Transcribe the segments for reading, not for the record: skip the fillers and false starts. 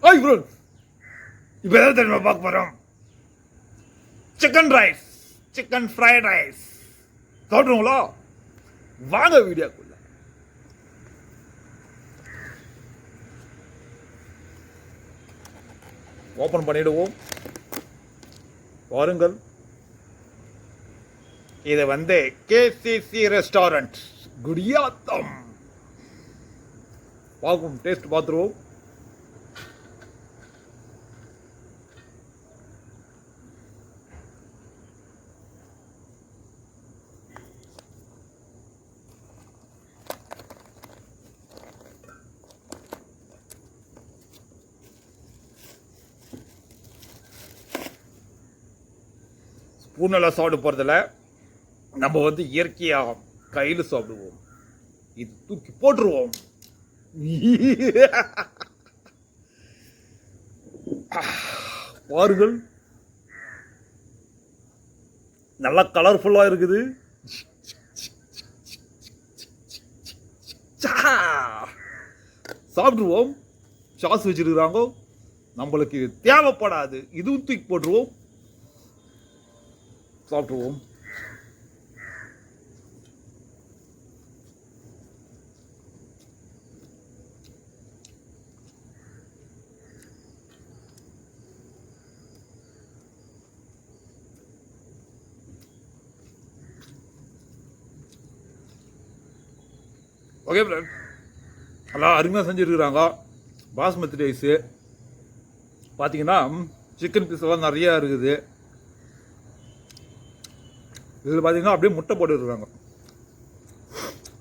Hi friends, இப்போ எதாவது தெரியுமா பார்க்க போகிறோம்? Chicken rice, chicken fried rice சாப்பிட்ருங்களா? வாங்க வீடியோக்குள்ள. ஓப்பன் பண்ணிடுவோம். பாருங்கள், இது கேசிசி ரெஸ்டாரண்ட் குடியாத்தம். பார்க்கும் டேஸ்ட் பார்த்துருவோம். ஸ்பூனெல்லாம் சாப்பிட போகிறதில்ல, நம்ம இயற்கையாக கையில் சாப்பிடுவோம். இது தூக்கி போட்டுருவோம். பாருங்கள், நல்லா கலர்ஃபுல்லாக இருக்குது. சாப்பிடுவோம். சாஸ் வச்சிருக்கிறாங்க, நம்மளுக்கு தேவைப்படாது. இதுவும் தூக்கி போட்டுருவோம். சாப்பிடுவோம். ஓகே ஃப்ரெண்ட், நல்லா அருமையாக செஞ்சுருக்குறாங்க. பாஸ்மதி ரைஸு பார்த்தீங்கன்னா சிக்கன் பீஸ் எல்லாம் நிறையா இருக்குது. இதில் பார்த்தீங்கன்னா அப்படியே முட்டை போட்டுருக்காங்க.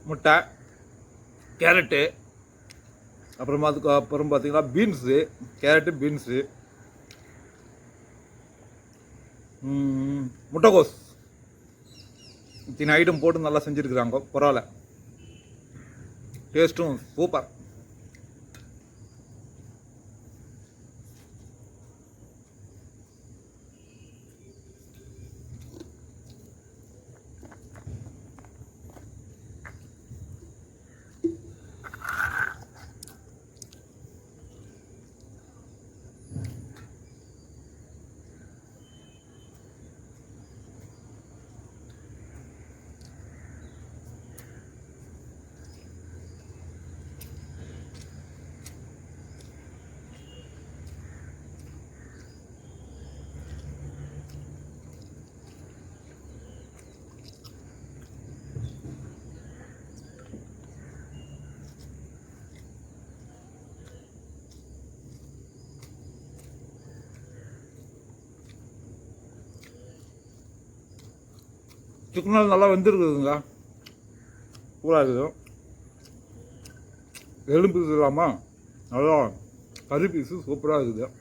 முட்டை, கேரட்டு, அப்புறமா அதுக்கப்புறம் பார்த்தீங்கன்னா பீன்ஸு, கேரட்டு, பீன்ஸு, முட்டைகோஸ், இத்தனை ஐட்டம் போட்டு நல்லா செஞ்சுருக்குறாங்க. பரவாயில்ல, டேஸ்ட்டும் சூப்பர். சிக்கனால் நல்லா வெந்துருக்குதுங்க, சூடாக இருக்குது. எலும்பு பீஸ் இல்லாமல் நல்லா கறி பீஸு சூப்பராக இருக்குது.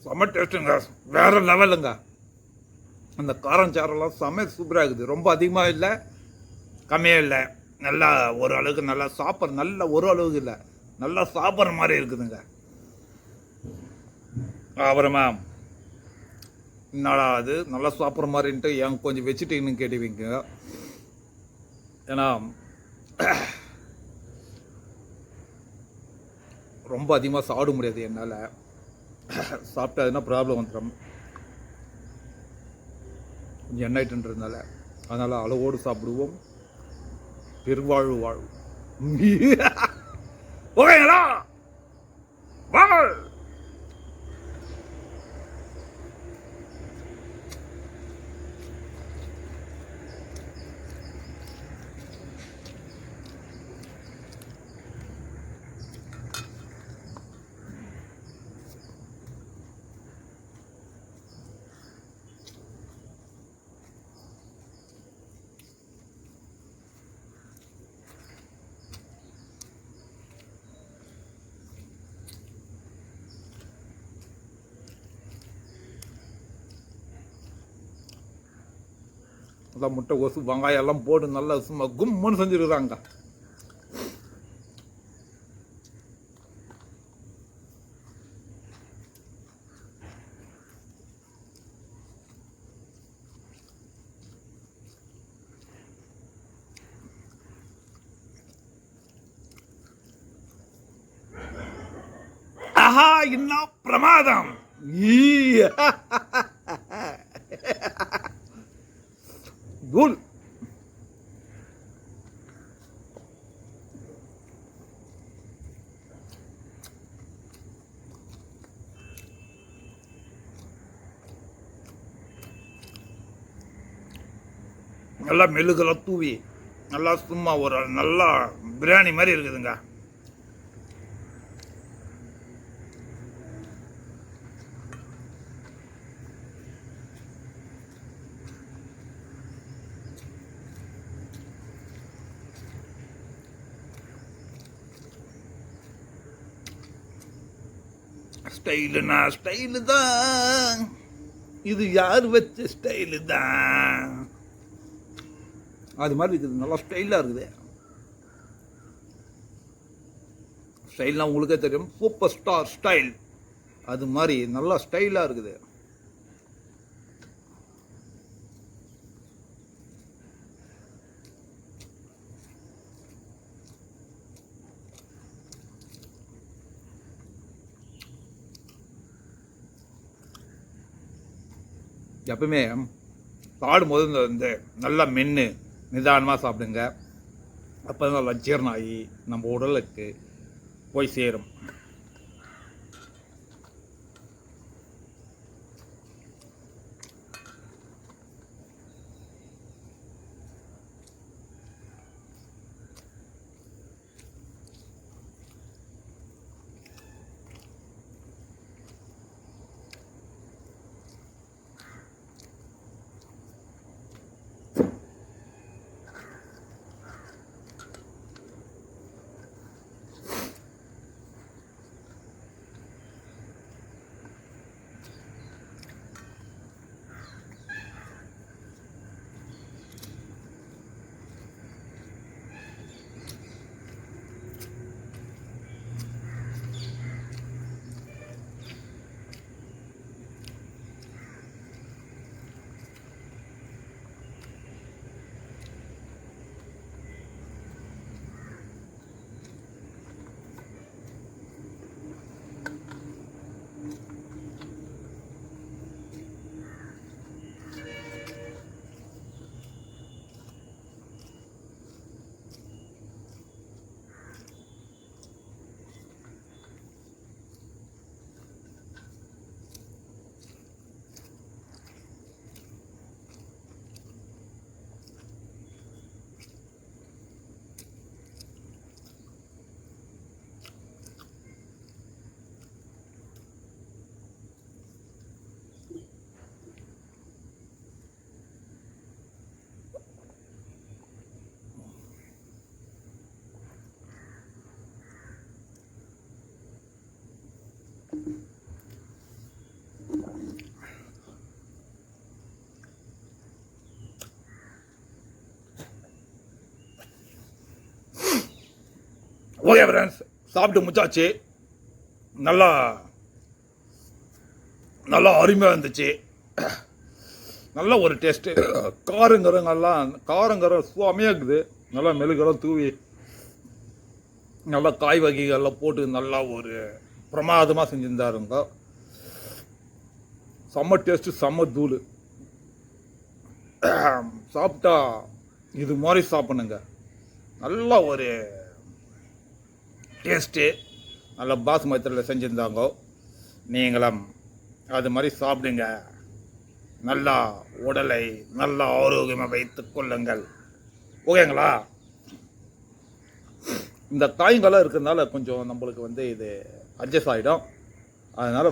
செம்ம டேஸ்ட்டுங்க, வேறு லெவலுங்க. அந்த காரம் சாரெல்லாம் செம்ம சூப்பராக இருக்குது. ரொம்ப அதிகமாக இல்லை, கம்மியாக இல்லை, நல்லா ஒரு அளவுக்கு நல்லா சாப்பிட்ற, நல்ல ஒரு அளவுக்கு இல்லை, நல்லா சாப்பிட்ற மாதிரி இருக்குதுங்க. அப்புறமா என்னடா அது நல்லா சாப்பிட்ற மாதிரின்ட்டு என் கொஞ்சம் வச்சுட்டீங்கன்னு கேட்டுவீங்க. ஏன்னா ரொம்ப அதிகமாக சாப்பிட முடியாது என்னால். சாப்பிட்டாதுன்னா ப்ராப்ளம் வந்துடும், கொஞ்சம் எண்ணெய்ட்டுன்றதுனால. அதனால் அளவோடு சாப்பிடுவோம். பெருவாழ்வு வாழ்வு. ஓகேங்களா? வாழ். அதான் முட்டை கொசு வெங்காயம் எல்லாம் போட்டு நல்லா சும்மா கும்முன்னு செஞ்சுருக்குறாங்க. ஆஹா இன்னும் பிரமாதம். தூள். நல்லா மெழுகெல்லாம் தூவி நல்லா சும்மா ஒரு நல்லா பிரியாணி மாதிரி இருக்குதுங்க. ஸ்டைலுனா ஸ்டைலு தான், இது யார் வச்ச ஸ்டைலு தான், அது மாதிரி இருக்குது. நல்லா ஸ்டைலாக இருக்குது. ஸ்டைல்னா உங்களுக்கே தெரியும், சூப்பர் ஸ்டார் ஸ்டைல், அது மாதிரி நல்லா ஸ்டைலாக இருக்குது. எப்பவுமே சாப்பிடும்போது இந்த நல்லா மென்று நிதானமாக சாப்பிடுங்க. அப்போ தான் நல்லா ஜீரணம் ஆகி நம்ம உடலுக்கு போய் சேரும். ஓகே ஃப்ரெண்ட்ஸ், சாப்பிட்டு முச்சாச்சு. நல்லா நல்லா அருமையாக இருந்துச்சு. நல்ல ஒரு டேஸ்ட்டு. காரங்கரம் சுவாமையாக இருக்குது. நல்லா மெழுகெல்லாம் தூவி நல்லா காய் வகைகள்லாம் போட்டு நல்லா ஒரு பிரமாதமாக செஞ்சுருந்தாருங்க. செம்ம டேஸ்ட்டு, செம்ம தூள். சாப்பிட்டா இது மாதிரி சாப்பிடுங்க. நல்லா ஒரு டேஸ்ட்டு. நல்லா பாசுமதியில் செஞ்சுருந்தாங்க. நீங்களும் அது மாதிரி சாப்பிடுங்க. நல்லா உடலை நல்லா ஆரோக்கியமாக வைத்து கொள்ளுங்கள். ஓகேங்களா? இந்த காய்கெல்லாம் இருக்கிறதுனால கொஞ்சம் நம்மளுக்கு இது அட்ஜஸ்ட் ஆகிடும். அதனால்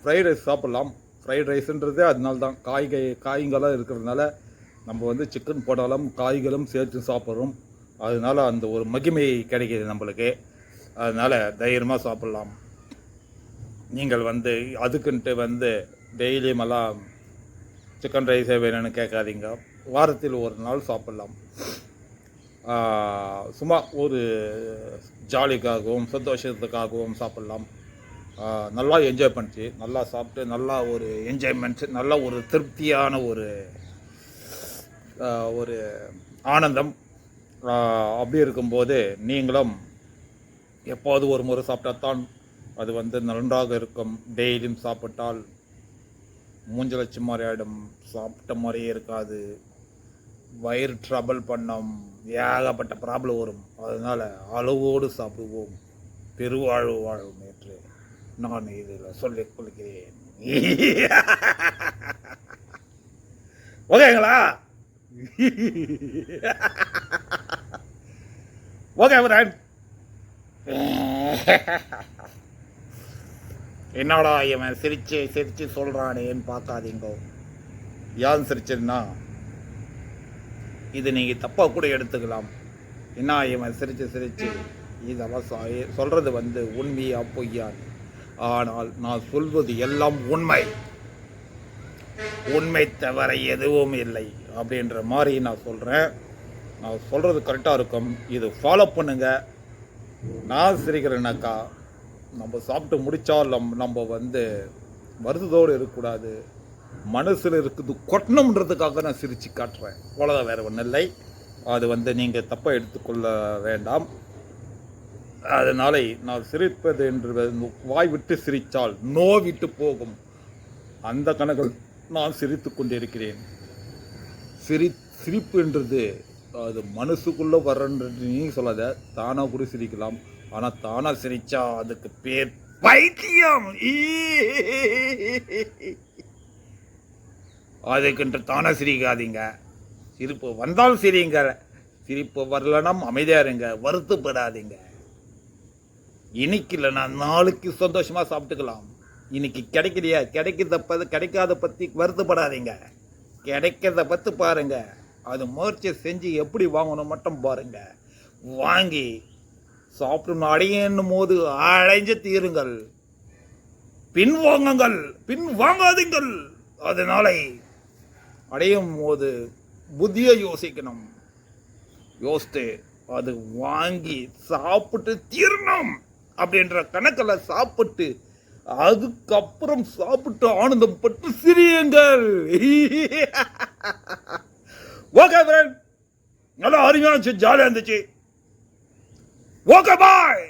ஃப்ரைட் ரைஸ் சாப்பிட்லாம். ஃப்ரைட் ரைஸுன்றது அதனால தான் காய்கெல்லாம் இருக்கிறதுனால நம்ம சிக்கன் போட்டாலும் காய்களும் சேர்த்து சாப்பிட்றோம். அதனால் அந்த ஒரு மகிமை கிடைக்கிது நம்மளுக்கு. அதனால் தைரியமாக சாப்பிட்லாம். நீங்கள் அதுக்குன்ட்டு டெய்லியுமெல்லாம் சிக்கன் ரைஸே வேணும்னு கேட்காதீங்க. வாரத்தில் ஒரு நாள் சாப்பிட்லாம். சும்மா ஒரு ஜாலிக்காகவும் சந்தோஷத்துக்காகவும் சாப்பிட்லாம். நல்லா என்ஜாய் பண்ணிச்சு. நல்லா சாப்பிட்டு நல்லா ஒரு என்ஜாய்மெண்ட், நல்ல ஒரு திருப்தியான ஒரு ஆனந்தம். அப்படி இருக்கும்போது நீங்களும் எப்போது ஒரு முறை சாப்பிட்டாத்தான் அது வந்து நன்றாக இருக்கும். டெய்லியும் சாப்பிட்டால் மூஞ்சில வச்ச மாதிரி ஆகிடும், சாப்பிட்ட மாதிரியே இருக்காது, வயிறு ட்ரபிள் பண்ணும், ஏகப்பட்ட ப்ராப்ளம் வரும். அதனால் அளவோடு சாப்பிடுவோம், பெருவாழ்வு வாழும் என்று நான் இதில் சொல்லிக் கொள்கிறேன். ஓகேங்களா? Okay friend. என்னடா இவன் சிரிச்சு சிரிச்சு சொல்கிறானேன்னு பார்க்காதீங்க. யாரும் சிரிச்சதுன்னா இது நீங்கள் தப்பாக கூட எடுத்துக்கலாம். என்ன இவன் சிரிச்சு சிரிச்சு இதெல்லாம் சொல்கிறது வந்து உண்மையா பொய்யான்னு. ஆனால் நான் சொல்வது எல்லாம் உண்மை, உண்மை தவிர எதுவும் இல்லை அப்படின்ற மாதிரி நான் சொல்கிறேன். நான் சொல்கிறது கரெக்டாக இருக்கும், இது ஃபாலோ பண்ணுங்க. நான் சிரிக்கிறேன்னாக்கா நம்ம சாப்பிட்டு முடித்தால் நம்ம வந்து வருத்தத்தோடு இருக்கக்கூடாது, மனசில் இருக்குது கொட்டணுன்றதுக்காக நான் சிரித்து காட்டுறேன், அவ்வளோதான், வேறு ஒன்றும் இல்லை. அது வந்து நீங்கள் தப்பாக எடுத்துக்கொள்ள வேண்டாம். அதனால நான் சிரிப்பது என்று வாய் விட்டு சிரித்தால் நோ விட்டு போகும், அந்த கணக்கில் நான் சிரித்து கொண்டிருக்கிறேன். சிரிப்புன்றது அது மனசுக்குள்ளே வர்றன்றது நீ சொல்லாத, தானாக கூட சிரிக்கலாம். ஆனால் தானாக சிரித்தா அதுக்கு பேர் பைத்தியம். அதுக்குன்ட்டு தானாக சிரிக்காதீங்க. சிரிப்பு வந்தாலும் சிரிங்க, சிரிப்பு வரலன்னா அமைதியாக இருங்க, வருத்தப்படாதீங்க. இன்னைக்கு இல்லைன்னா நாளைக்கு சந்தோஷமாக சாப்பிட்டுக்கலாம். இன்னைக்கு கிடைக்கலையா, கிடைக்காத பற்றி வருத்தப்படாதீங்க, கிடைக்கிறத பற்றி பாருங்க. அது முயற்சி செஞ்சு எப்படி வாங்கணும் மட்டும் பாருங்க. வாங்கி சாப்பிட்டு அடையணும் போது அடைஞ்சு தீருங்கள், பின் வாங்குங்கள், பின் வாங்காதீங்கள். அதனால அடையும் போது புத்தியை யோசிக்கணும், யோசித்து அது வாங்கி சாப்பிட்டு தீரணும் அப்படின்ற கணக்கில் சாப்பிட்டு அதுக்கப்புறம் சாப்பிட்டு ஆனந்தம் பட்டு சிரியுங்கள். ஓகே ஃப்ரெண்ட், நல்லா அருமையாக இருந்துச்சு, ஜாலியாக இருந்துச்சு. Okay bye.